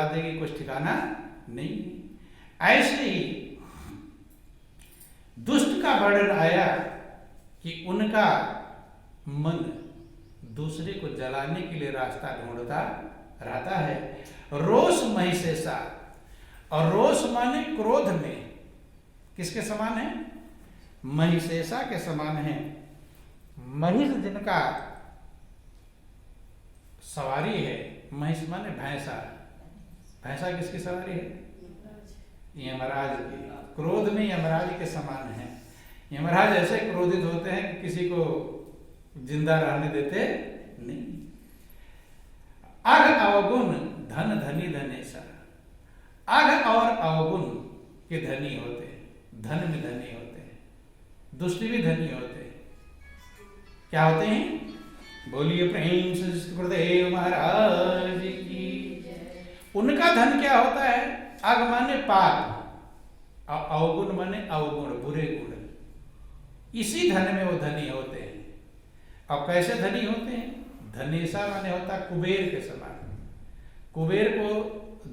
देगी, कुछ ठिकाना नहीं। ऐसे ही दुष्ट का वर्णन आया कि उनका मन दूसरे को जलाने के लिए रास्ता ढूंढता रहता है। रोष महिषेषा, और रोष माने क्रोध में किसके समान है? महिषेषा के समान है। महिष जिनका सवारी है, महिष माने भैंसा, भैंसा किसकी सवारी है? यमराज की। क्रोध में यमराज के समान है। यमराज ऐसे क्रोधित होते हैं कि किसी को जिंदा रहने देते नहीं। अघ अवगुण धन धनी धनेशा, अघ और अवगुण के धनी होते हैं, धन में धनी होते हैं, दुष्ट भी धनी होते हैं। क्या होते हैं? बोलिए प्रेम से गुरुदेव महाराज की। उनका धन क्या होता है? अघ माने पाप, अवगुण माने अवगुण, बुरे गुण। इसी धन में वो धनी होते हैं। अब कैसे धनी होते हैं? धनेशा माने होता कुबेर के समान। कुबेर को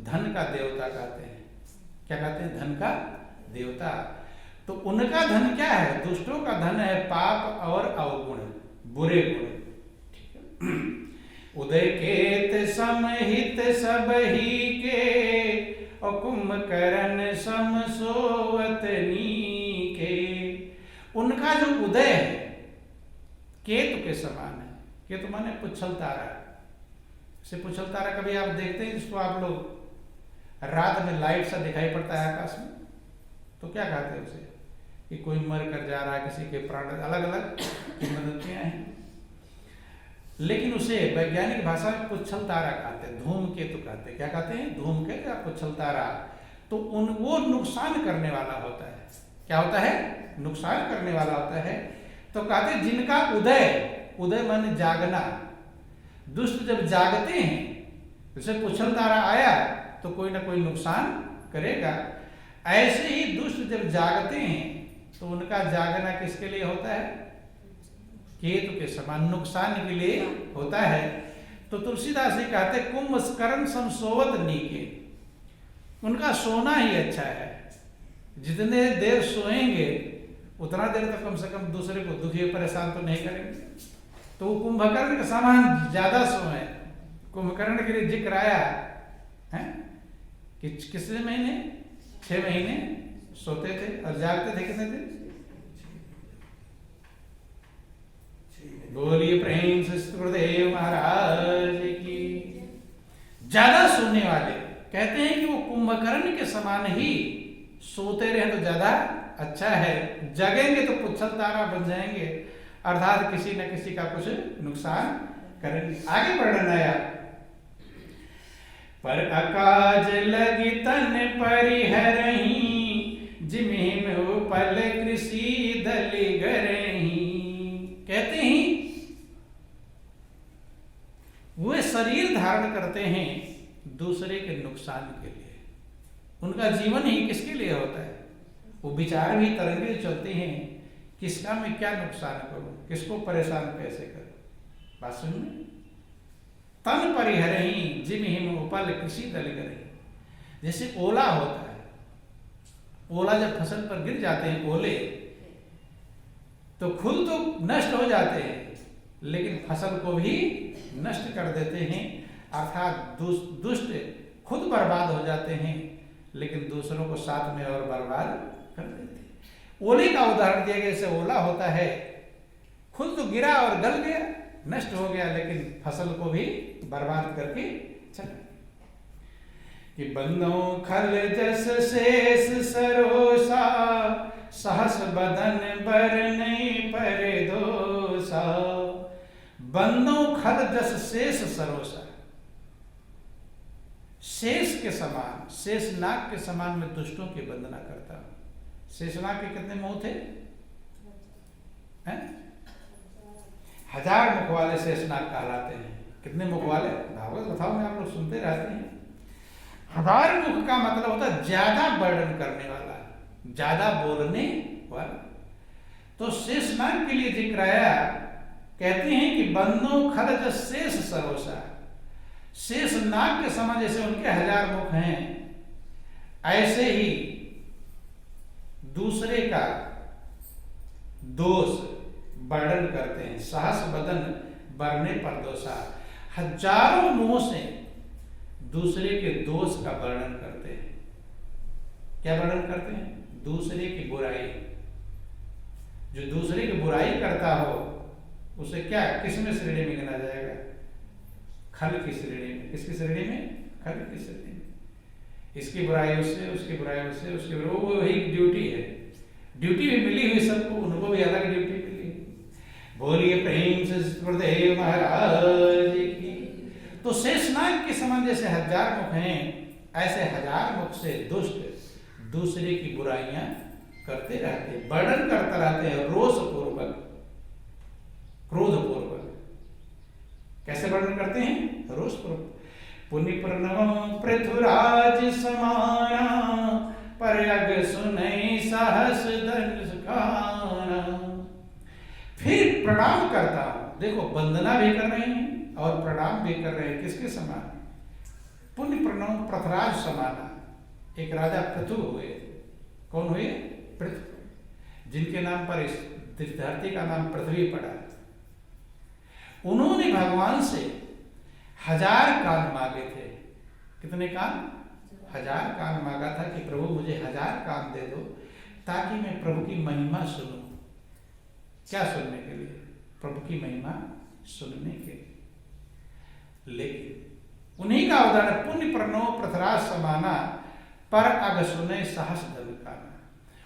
धन का देवता कहते हैं। क्या कहते हैं? धन का देवता। तो उनका धन क्या है? दुष्टों का धन है पाप और अवगुण, बुरे गुण। उदय केत समहित सब ही के, और कुंभकर्ण सम सोवत नीके। उनका जो उदय है केतु के समान है। केतु माने पुच्छल तारा। से पुच्छल तारा कभी आप देखते हैं जिसको आप लोग रात में लाइट सा दिखाई पड़ता है आकाश में, तो क्या कहते हैं उसे? कि कोई मर कर जा रहा है, किसी के प्राण, अलग अलग किंवदंतियां हैं। लेकिन उसे वैज्ञानिक भाषा में पुच्छल तारा कहते हैं, धूमकेतु कहते हैं। क्या कहते हैं? धूमकेतु या पुच्छल तारा। तो वो नुकसान करने वाला होता है। क्या होता है? नुकसान करने वाला होता है। तो कहते हैं जिनका उदय, उदय माने जागना, दुष्ट जब जागते हैं, जैसे पुच्छल तारा आया तो कोई ना कोई नुकसान करेगा। ऐसे ही दुष्ट जब जागते हैं तो उनका जागना किसके लिए होता है? केतु के समान, नुकसान के लिए होता है। तो तुलसीदास जी कहते कुंभकर्ण सम सोवत नीके। उनका सोना ही अच्छा है। जितने देर सोएंगे उतना देर तक कम से कम दूसरे को दुखी परेशान तो नहीं करेंगे। तो वो कुंभकर्ण के समान ज्यादा सोए। कुंभकर्ण के लिए जिक्र आया है कि कितने महीने? 6 महीने सोते थे और जागते थे कितने दिन? बोलिए प्रेम से गुरुदेव महाराज की। ज्यादा सोने वाले कहते हैं कि वो कुंभकर्ण के समान ही सोते रहे तो ज्यादा अच्छा है। जगेंगे तो पुच्छल तारा बन जाएंगे, अर्थात किसी न किसी का कुछ नुकसान करेंगे। आगे वर्णन आया, पर अकाज लगी तन परिहरही, जिमिम उपल कृषि दलि गरही। कहते हैं वे शरीर धारण करते हैं दूसरे के नुकसान के लिए। उनका जीवन ही किसके लिए होता है? वो विचार भी तरंगे चलते हैं, किसका मैं क्या नुकसान करूं, किसको परेशान कैसे करूं। बात सुन में तन परिहरही, जिमिम उपल कृषि दलि गरही। जैसे ओला होता है, ओला जब फसल पर गिर जाते हैं ओले, तो खुद तो नष्ट हो जाते हैं लेकिन फसल को भी नष्ट कर देते हैं। अर्थात दुष्ट खुद बर्बाद हो जाते हैं लेकिन दूसरों को साथ में और बर्बाद कर देते हैं। ओले का उदाहरण दिया गया, जैसे ओला होता है, खुद तो गिरा और गल गया, नष्ट हो गया, लेकिन फसल को भी बर्बाद करके चला। कि बंदों खल जस शेष सरोसा, सहस बदन बर नहीं पर दोसा। बंदों खल जस शेष सरोसा, शेष के समान, शेषनाग के समान मैं दुष्टों की वंदना करता हूं। शेषनाग के कितने मुंह थे? 1000 मुख वाले शेषनाग कहलाते हैं। कितने मुख वाले? भागवत कथाओं में आप लोग सुनते रहते हैं। 1000 मुख का मतलब होता है ज्यादा वर्णन करने वाला, ज्यादा बोलने वाला। तो शेषनाग के लिए जिक्र आया। कहते हैं कि बंदो खल जस शेष सरोसा, शेष नाग के समान जैसे उनके 1000 मुख हैं, ऐसे ही दूसरे का दोष वर्णन करते हैं। सहस बदन बरने पर दोषा, हजारों मुंह से दूसरे के दोष का वर्णन करते हैं। क्या वर्णन करते हैं? दूसरे की बुराई। जो दूसरे की बुराई करता हो उसे क्या किस में श्रेणी में गिना जाएगा? खल की श्रेणी में। किसकी श्रेणी में? खल की श्रेणी में। इसकी बुराई उससे, उसकी बुराई उससे, उसकी बुराई, वो वही ड्यूटी है। ड्यूटी भी मिली हुई सबको, उनको भी अलग ड्यूटी मिली। बोलिए प्रेम से गुरुदेव महाराज की। तो शेषनाग के समान जैसे 1000 मुख हैं, ऐसे 1000 मुख से दुष्ट दूसरे की बुराइयां करते रहते, वर्णन करते रहते हैं, रोष पूर्वक, क्रोध पूर्वक। कैसे वर्णन करते हैं? रोष पूर्वक। पुनि प्रणव पृथुराज समाना, परयग सुनई सहस दंड खाना। फिर प्रणाम करता हूं। देखो, वंदना भी कर रहे हैं और प्रणाम भी कर रहे हैं। किसके समान? पुण्य प्रणव पृथुराज समाना। एक राजा पृथु हुए। कौन हुए? पृथु, जिनके नाम पर इस धरती का नाम पृथ्वी पड़ा। उन्होंने भगवान से 1000 कान मांगे थे। कितने कान? 1000 कान मांगा था कि प्रभु मुझे 1000 कान दे दो ताकि मैं प्रभु की महिमा सुनूं। क्या सुनने के लिए? प्रभु की महिमा सुनने के लिए। लेकिन उन्हीं का उदाहरण पुण्य प्रणव पृथुराज समाना, पर अग सुने सहस दल काना।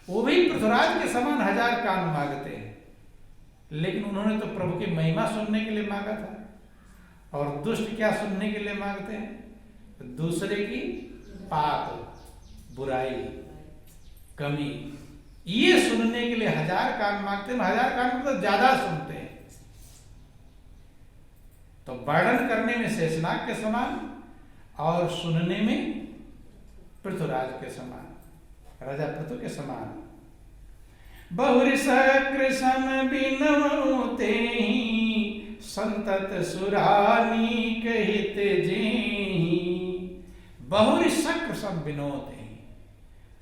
वो भी पृथुराज के समान 1000 कान मांगते हैं, लेकिन उन्होंने तो प्रभु की महिमा सुनने के लिए मांगा था। और दुष्ट क्या सुनने के लिए मांगते हैं? दूसरे की पाप, बुराई, कमी, ये सुनने के लिए 1000 कान मांगते हैं। 1000 कान मतलब ज्यादा सुनते हैं। तो वर्णन करने में शेषनाग के समान और सुनने में पृथुराज के समान, राजा पृथु के समान। बहुरी सक्र सम बिनते संतत सुरानी कहित जेहि। बहुरी सक्र सम बिनोते।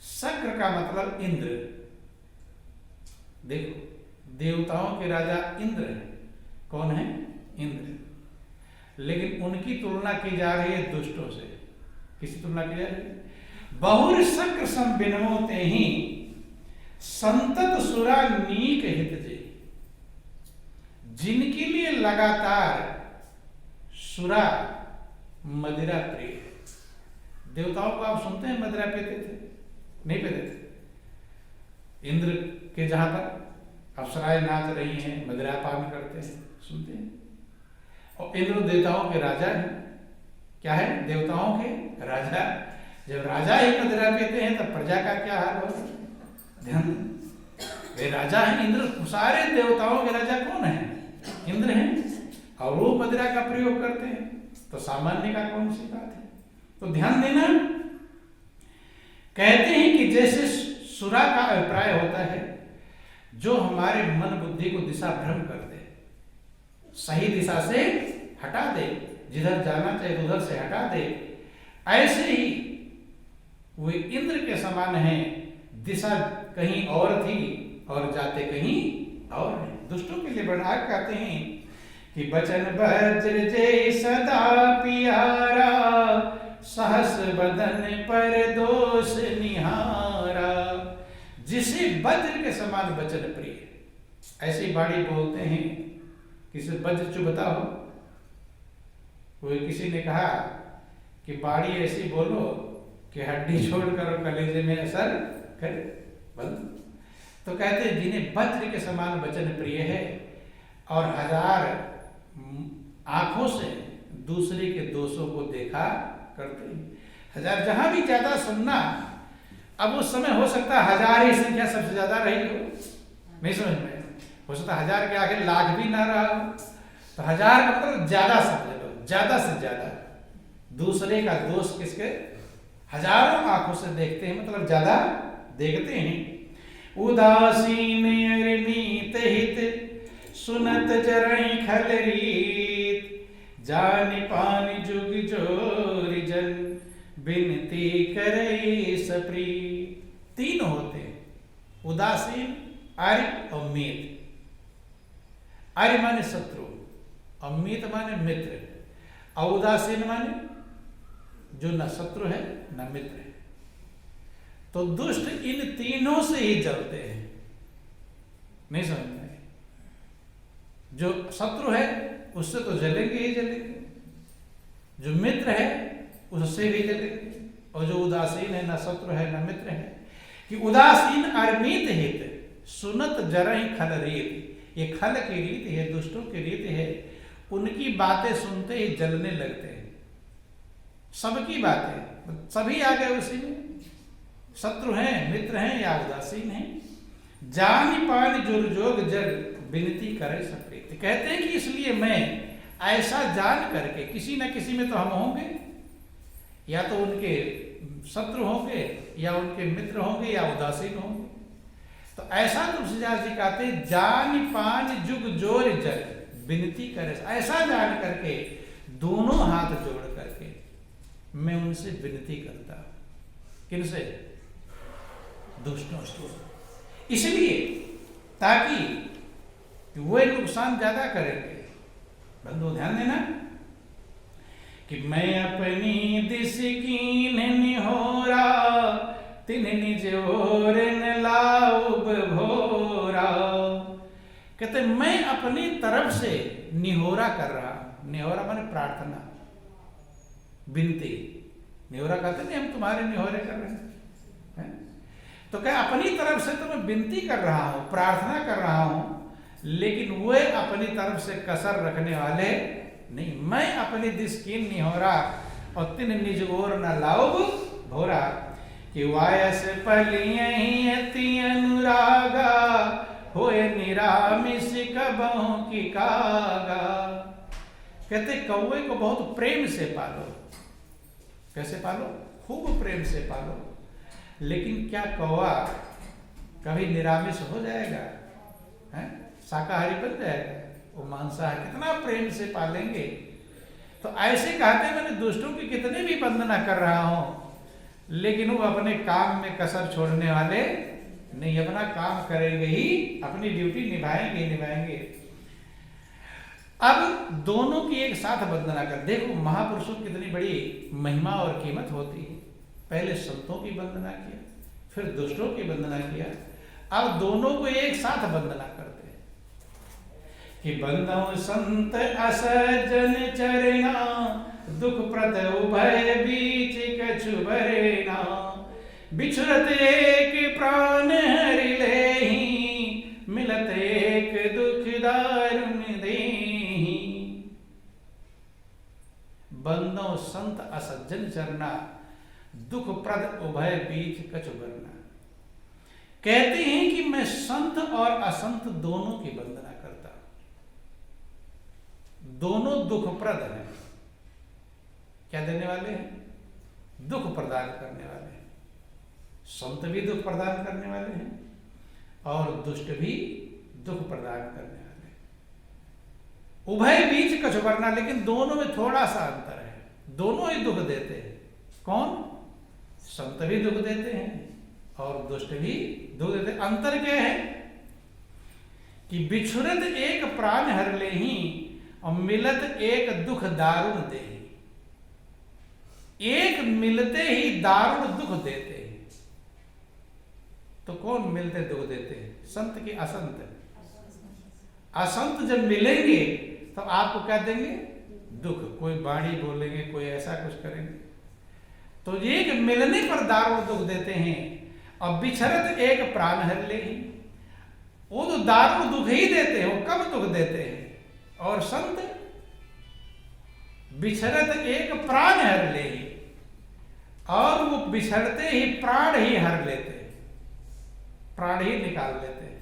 सक्र का मतलब इंद्र। देखो, देवताओं के राजा इंद्र है। कौन है? इंद्र। लेकिन उनकी तुलना की जा रही है दुष्टों से। किसी तुलना की जा रही है? बहुर सक्र सम बिनमोते ही संतत सुरा नीक हित जे। जिनके लिए लगातार सुरा मदिरा प्रिय है। देवताओं को आप सुनते हैं मदिरा पीते थे? नहीं पीते थे। इंद्र के जहां पर अप्सराएं नाच रही हैं, मदिरा पान करते हैं, सुनते हैं। और इंद्र देवताओं के राजा हैं। क्या है? देवताओं के राजा। जब राजा ही मदिरा पीते हैं तब प्रजा का क्या हाल होगा? ध्यान। वे राजा हैं इंद्र। सारे देवताओं के राजा कौन है? इंद्र हैं। और वो मदिरा का प्रयोग करते हैं, तो सामान्य का कौन सी बात है? तो ध्यान देना। कहते हैं कि जैसे सुरा का अभिप्राय होता है जो हमारे मन बुद्धि को दिशा भ्रम कर दे, सही दिशा से हटा दे, जिधर जाना चाहिए उधर से हटा दे, ऐसे ही वे इंद्र के समान हैं। दिशा कहीं और थी और जाते कहीं और है। दुष्टों के लिए बड़ा कहते हैं कि बचन वज्र जय सदा प्यारा, सहस बदन पर दोष निहारा। जिसे वज्र के समान वचन प्रिय। ऐसी बाणी बोलते हैं। किसी वज्र चुभता हो? कोई किसी ने कहा कि बाणी ऐसी बोलो कि हड्डी छोड़कर कलेजे में असर करे। तो कहते हैं जिन्हें वज्र के समान वचन प्रिय है और 1000 आंखों से दूसरे के दोषों को देखा करते हैं। 1000 जहां भी ज्यादा सुनना, अब उस समय हो सकता है 1000 ही संख्या सबसे ज्यादा रही हो, नहीं समझ में? हो सकता है 1000 के आगे लाख भी ना रहा हो। तो 1000 का मतलब ज्यादा समझ लो, ज्यादा से ज्यादा दूसरे का दोष किसके? हजारों आंखों से देखते हैं, मतलब ज्यादा देखते हैं। उदासीन अरनीत हित सुनत चरण खल रीत, जानि पानि जुग जोरि जन, बिनती करे सप्री। तीन होते हैं, उदासीन, आर्य और मीत। आर्य माने शत्रु, और मीत माने मित्र, और उदासीन माने जो न शत्रु है न मित्र है। तो दुष्ट इन तीनों से ही जलते हैं, नहीं समझ में? जो शत्रु है उससे तो जलेंगे ही जलेंगे, जो मित्र है उससे भी जलेंगे, और जो उदासीन है न शत्रु है न मित्र है। कि उदासीन अरमीत हित, सुनत जरहि खल रीत। ये खल की रीत है, दुष्टों की रीत है, उनकी बातें सुनते ही जलने लगते हैं। सबकी बातें, सभी आ गए उसी में, शत्रु हैं, मित्र हैं या उदासीन हैं। जानि पानि जुग जोग जग, विनती करे सप्रीत। कहते हैं कि इसलिए मैं ऐसा जान करके, किसी न किसी में तो हम होंगे, या तो उनके शत्रु होंगे या उनके मित्र होंगे या उदासीन होंगे। तो ऐसा तुलसीदास जी कहते हैं, जानि पानि जुग जोर जग, विनती करे। ऐसा जान करके, दोनों हाथ जोड़ करके मैं उनसे विनती करता हूं। किनसे? दुष्टों से। इसलिए ताकि वे नुकसान ज्यादा करेंगे। बंधु ध्यान देना कि मैं अपनी दिस कीन निहोरा, तिन निज ओर न लाऊब भोरा। कहते मैं अपनी तरफ से निहोरा कर रहा। निहोरा माने प्रार्थना, विनती। निहोरा कहते नहीं हम तुम्हारे निहोरे कर रहे हैं। तो क्या अपनी तरफ से तो मैं विनती कर रहा हूं, प्रार्थना कर रहा हूं, लेकिन वे अपनी तरफ से कसर रखने वाले नहीं। मैं अपनी दिसकीन निहोरा, और तिन निज ओर न लाऊब भोरा। कि वायस पलियहि अति अनुरागा, होए निरामिष कबहु की कागा। कहते कौवे को बहुत प्रेम से पालो। कैसे पालो? खूब प्रेम से पालो। लेकिन क्या कौवा कभी निरामिष हो जाएगा? हैं? शाकाहारी बन जाएगा? वो मांसाहारी। कितना प्रेम से पालेंगे। तो ऐसे कहते मैंने दुष्टों की कितने भी वंदना कर रहा हूं, लेकिन वो अपने काम में कसर छोड़ने वाले नहीं। अपना काम करेंगे ही, अपनी ड्यूटी निभाएंगे। अब दोनों की एक साथ वंदना कर। देखो महापुरुषों की कितनी बड़ी महिमा और कीमत होती है। पहले संतों की वंदना किया, फिर दुष्टों की वंदना किया, अब दोनों को एक साथ वंदना करते हैं। कि बंदो संत असज्जन चरना, दुख प्रद उभय बीच कछु बरेना। बिछुरत एक प्राण हरि लेहि, मिलत एक दुख दारुण देहि। बंदो संत असज्जन चरना, दुख प्रद उभय बीच कछु बरना। कहते हैं कि मैं संत और असंत दोनों की वंदना करता हूं। दोनों दुख प्रद हैं। क्या देने वाले हैं? दुख प्रदान करने वाले हैं। संत भी दुख प्रदान करने वाले हैं, और दुष्ट भी दुख प्रदान करने वाले हैं। उभय बीच कछु बरना, लेकिन दोनों में थोड़ा सा अंतर है। दोनों ही दुख देते हैं। कौन? संत भी दुख देते हैं और दुष्ट भी दुख देते हैं। अंतर क्या है? कि बिछुरत एक प्राण हर लेहि, और मिलत एक दुख दारुण देहि। एक मिलते ही दारुण दुख देते हैं। तो कौन मिलते दुख देते हैं? संत की असंत? असंत जब मिलेंगे तो आपको क्या देंगे? दुख। कोई बाणी बोलेंगे, कोई ऐसा कुछ करेंगे। तो एक मिलने पर दारुण दुख देते हैं, और बिछरत एक प्राण हर लेहि। वो तो दारुण दुख ही देते हैं, वो कब दुख देते हैं। और संत बिछरत एक प्राण हर लेहि, और वो बिछड़ते ही प्राण ही हर लेते हैं, प्राण ही निकाल लेते हैं।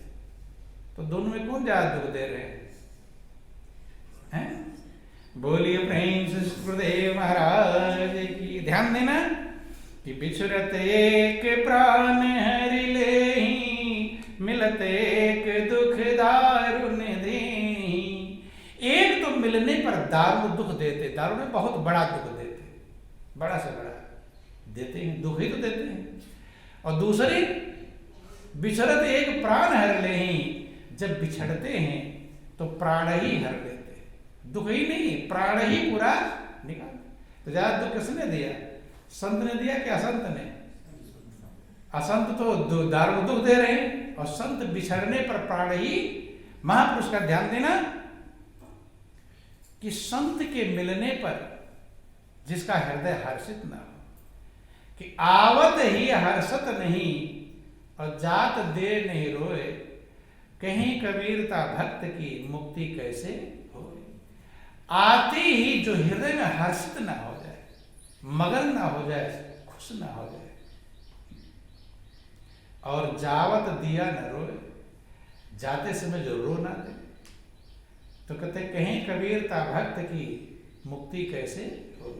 तो दोनों में कौन ज्यादा दुख दे रहे हैं? बोलिए प्रेम से सुखदेव महाराज की। ध्यान देना कि बिछुरत एक प्राण हरि लेहि, मिलत एक दुख दारुण देहि। एक तो मिल मिलने पर दारुण दुख देते, दारुण में बहुत बड़ा दुख देते, बड़ा से बड़ा देते हैं, दुख ही तो देते हैं। और दूसरे बिछड़त एक प्राण हर ले ही, जब बिछड़ते हैं तो प्राण ही हर लेते, दुख ही नहीं प्राण ही पूरा निकाल। तो ज्यादा दुख किसने दिया? संत ने दिया कि असंत ने? असंत तो दारुण दुख दे रहे हैं, और संत बिछड़ने पर प्राण ही। महापुरुष का ध्यान देना कि संत के मिलने पर जिसका हृदय हर्षित ना हो, कि आवत ही हर्षत नहीं और जात दे नहीं रोए, कहीं कबीरता भक्त की मुक्ति कैसे होए। आते ही जो हृदय में हर्षित ना हो जाए, मगन ना हो जाए, खुश ना हो जाए, और जावत दिया न रोए, जाते समय जो रो ना दे, तो कहते कहीं कबीरता भक्त की मुक्ति कैसे हो।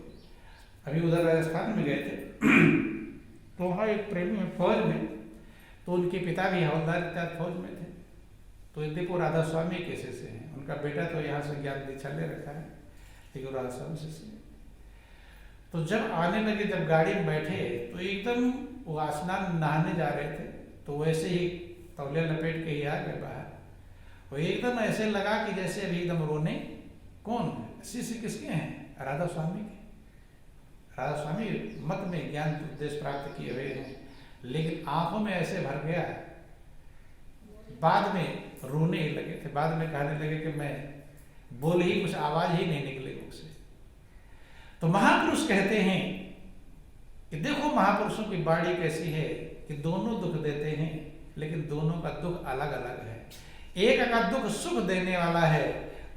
अभी उधर राजस्थान में गए थे तो वहाँ एक प्रेमी में फौज में, तो उनके पिता भी हवलदार इत्यादि फौज में थे। तो दीपो राधा स्वामी कैसे से हैं, उनका बेटा तो यहाँ से ज्ञान दीक्षा ले रखा है, लेकिन राधा स्वामी से। तो जब आने लगे, जब गाड़ी में बैठे तो एकदम वो स्नान नहाने जा रहे थे, तो वैसे ही तौलिया लपेट के ही आ गए बाहर। वो एकदम ऐसे लगा कि जैसे अभी एकदम रोने। कौन? शिष्य किसके हैं? राधा स्वामी के। राधा स्वामी मत में ज्ञान उपदेश प्राप्त किए हुए हैं, लेकिन आंखों में ऐसे भर गया, बाद में रोने ही लगे थे। बाद में कहने लगे कि मैं बोल ही, कुछ आवाज ही नहीं निकले मुख से। तो महापुरुष कहते हैं कि देखो महापुरुषों की बाणी कैसी है कि दोनों दुख देते हैं, लेकिन दोनों का दुख अलग अलग है। एक का दुख सुख देने वाला है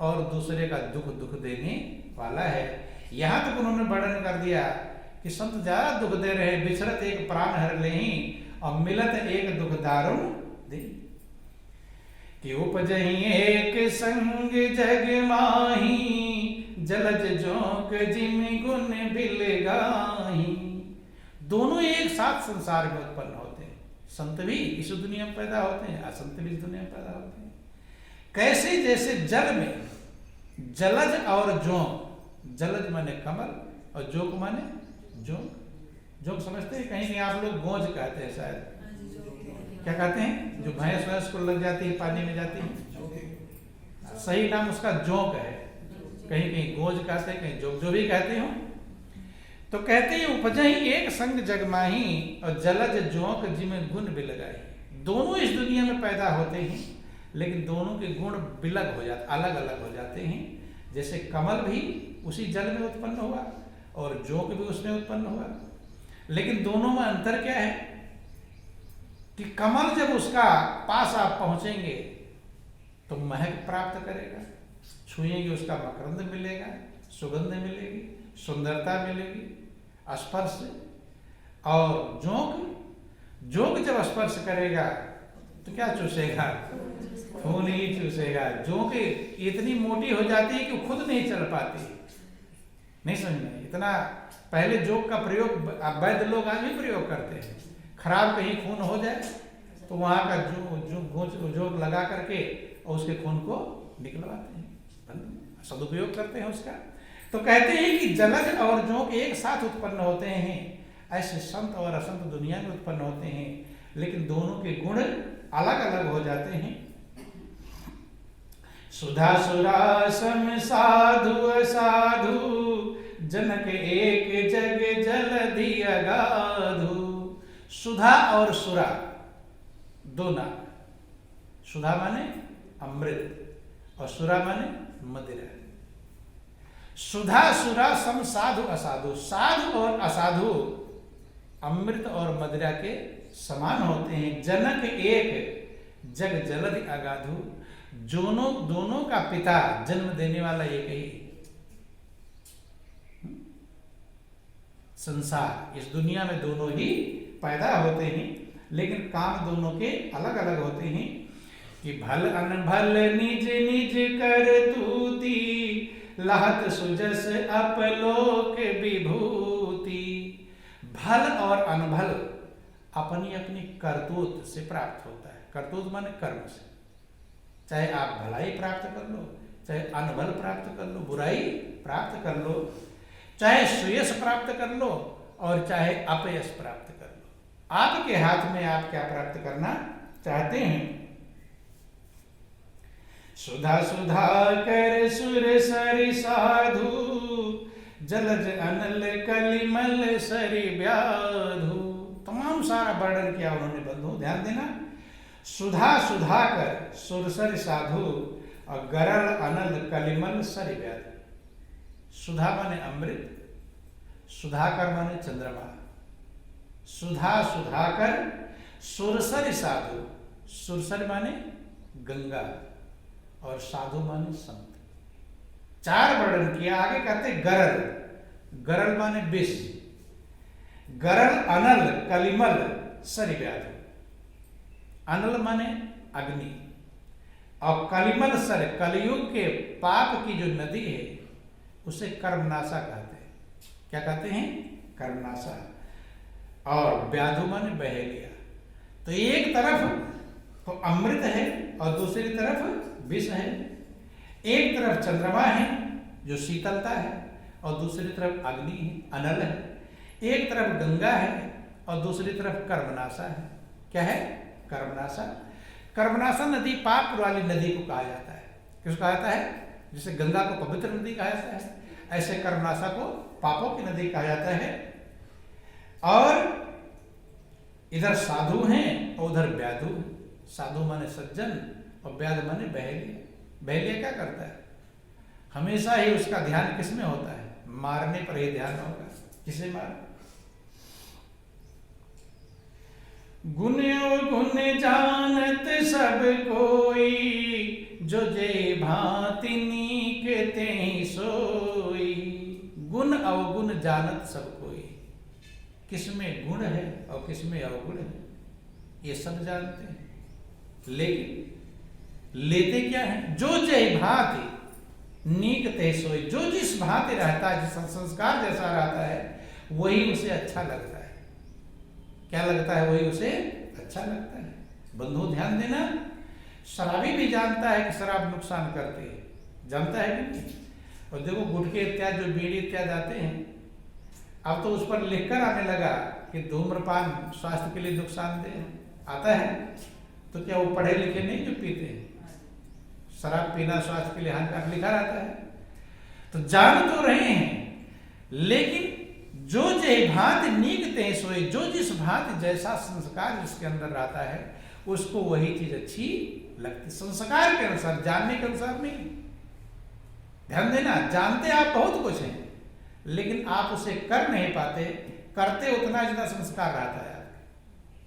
और दूसरे का दुख दुख देने वाला है। यहां तक उन्होंने वर्णन कर दिया कि संत ज्यादा दुख दे रहे, बिछड़त एक प्राण हर लेही और मिलत एक दुख दारुण दे। कि उपजही एक संग जग माही, जलज जोंक जिम गुण बिल गाही। दोनों एक साथ संसार में उत्पन्न होते हैं। संत भी इस दुनिया में पैदा होते हैं, असंत भी इस दुनिया में पैदा होते हैं। कैसे? जैसे जल में जलज और जोंक, जलज माने कमल और जोंक माने जोंक। जोंक समझते हैं? कहीं कहीं आप लोग गोंज कहते हैं शायद, क्या कहते हैं? जो भैंस वैंस को लग जाती है, पानी में जाती है, सही नाम उसका जोंक है। कहीं कहीं गोंज कहते हैं, कहीं जोंक, जो भी कहते हो। तो कहते हैं उपजही एक संग जगमाही और जलज जोंक जिमें गुण बिलगाही। दोनों इस दुनिया में पैदा होते हैं, लेकिन दोनों के गुण बिलग हो जाते, अलग अलग हो जाते हैं। जैसे कमल भी उसी जल में उत्पन्न हुआ और जोंक भी उसमें उत्पन्न हुआ, लेकिन दोनों में अंतर क्या है कि कमल जब उसका पास आप पहुंचेंगे तो महक प्राप्त करेगा, छुएंगे उसका मकरंद मिलेगा, सुगंध मिलेगी, सुंदरता मिलेगी, स्पर्श। और जोंक जब स्पर्श करेगा तो क्या चूसेगा? खून ही चूसेगा। जोंक इतनी मोटी हो जाती है कि खुद नहीं चल पाती। नहीं समझ में? इतना पहले जोंक का प्रयोग वैद्य लोग आज भी प्रयोग करते हैं। खराब कहीं खून हो जाए तो वहां का जोंक लगा करके और उसके खून को निकलवाते हैं, सदुपयोग करते हैं उसका। तो कहते हैं कि जलज और जोंक एक साथ उत्पन्न होते हैं। ऐसे संत और असंत दुनिया में उत्पन्न होते हैं, लेकिन दोनों के गुण अलग अलग हो जाते हैं। सुधा सुरा सम साधु असाधु, जनक एक जग जलधि अगाधु। सुधा और सुरा दो नाम। सुधा माने अमृत और सुरा माने मदिरा। सुधा सुरा सम साधु असाधु। साधु और असाधु अमृत और मदिरा के समान होते हैं। जनक एक जग जलधि अगाधु। दोनों का पिता, जन्म देने वाला एक ही। संसार, इस दुनिया में दोनों ही पैदा होते हैं, लेकिन काम दोनों के अलग अलग होते हैं। कि भल अनभल निज निज कर तूती, लहत सुजस अपलोक विभूति। भल और अनभल अपनी अपनी करतूत से प्राप्त होता है। करतूत माने कर्म से। चाहे आप भलाई प्राप्त कर लो, चाहे अनबल प्राप्त कर लो, बुराई प्राप्त कर लो, चाहे सुयश प्राप्त कर लो और चाहे अपयश प्राप्त कर लो। आपके हाथ में आप क्या प्राप्त करना चाहते हैं। सुधा सुधा कर सुर सरि साधु, जलज अनल कलिमल सरि व्याधु। तमाम सारा वर्णन किया उन्होंने बंधु, ध्यान देना। सुधा सुधा कर सुरसर साधु और गरल अनल कलिमल सरि व्याधु। सुधा माने अमृत, सुधाकर माने चंद्रमा। सुधा सुधाकर सुरसर साधु, सुरसर माने गंगा और साधु माने संत। चार वर्णन किया। आगे कहते गरल, गरल माने विष, गरल अनल कलिमल सरि व्याधु। अनल माने अग्नि और कलिमल सर, कलयुग के पाप की जो नदी है उसे कर्मनाशा कहते हैं। क्या कहते हैं? कर्मनाशा। और व्याधु माने बहेलिया। तो एक तरफ तो अमृत है और दूसरी तरफ विष है। एक तरफ चंद्रमा है जो शीतलता है और दूसरी तरफ अग्नि है, अनल है। एक तरफ गंगा है और दूसरी तरफ कर्मनाशा है। क्या है? कर्मनाशा। कर्मनाशा नदी पाप वाली नदी को कहा जाता है। किसको कहा जाता है? जैसे गंगा को पवित्र नदी कहा जाता है, ऐसे कर्मनाशा को पापों की नदी कहा जाता है। और इधर साधु हैं और उधर व्याधु। साधु माने सज्जन और व्याध माने बहेलिया। बहेलिया क्या करता है? हमेशा ही उसका ध्यान किसमें होता है? मारने पर ही ध्यान होगा। किसे मार? गुण गुण जानत सब कोई, जो जे भांति नीक तेहि सोई। गुण अवगुण जानत सब कोई। किसमें गुण है और किसमें अवगुण है ये सब जानते हैं, लेकिन लेते क्या है? जो जे भांति नीक तेहि सोई। जो जिस भांति रहता है, जिस संस्कार जैसा रहता है वही उसे अच्छा लगता है। क्या लगता है? वही उसे अच्छा लगता है। बंधु ध्यान देना, शराबी भी जानता है कि शराब नुकसान करती है, जानता है कि नहीं? और देखो गुटखे इत्यादि जो बीड़ी इत्यादि आते हैं, अब तो उस पर लिखकर आने लगा कि धूम्रपान स्वास्थ्य के लिए नुकसानदेह आता है। तो क्या वो पढ़े लिखे नहीं जो पीते हैं? शराब पीना स्वास्थ्य के लिए हानिकारक लिखा रहता है। तो जान तो रहे हैं, लेकिन जो जे भांति नीक तेहि सोई। जो जिस भांति जैसा संस्कार जिसके अंदर रहता है उसको वही चीज अच्छी लगती। संस्कार के अनुसार, जानने के अनुसार नहीं। ध्यान देना, जानते आप बहुत कुछ हैं लेकिन आप उसे कर नहीं पाते। करते उतना जितना संस्कार रहता है।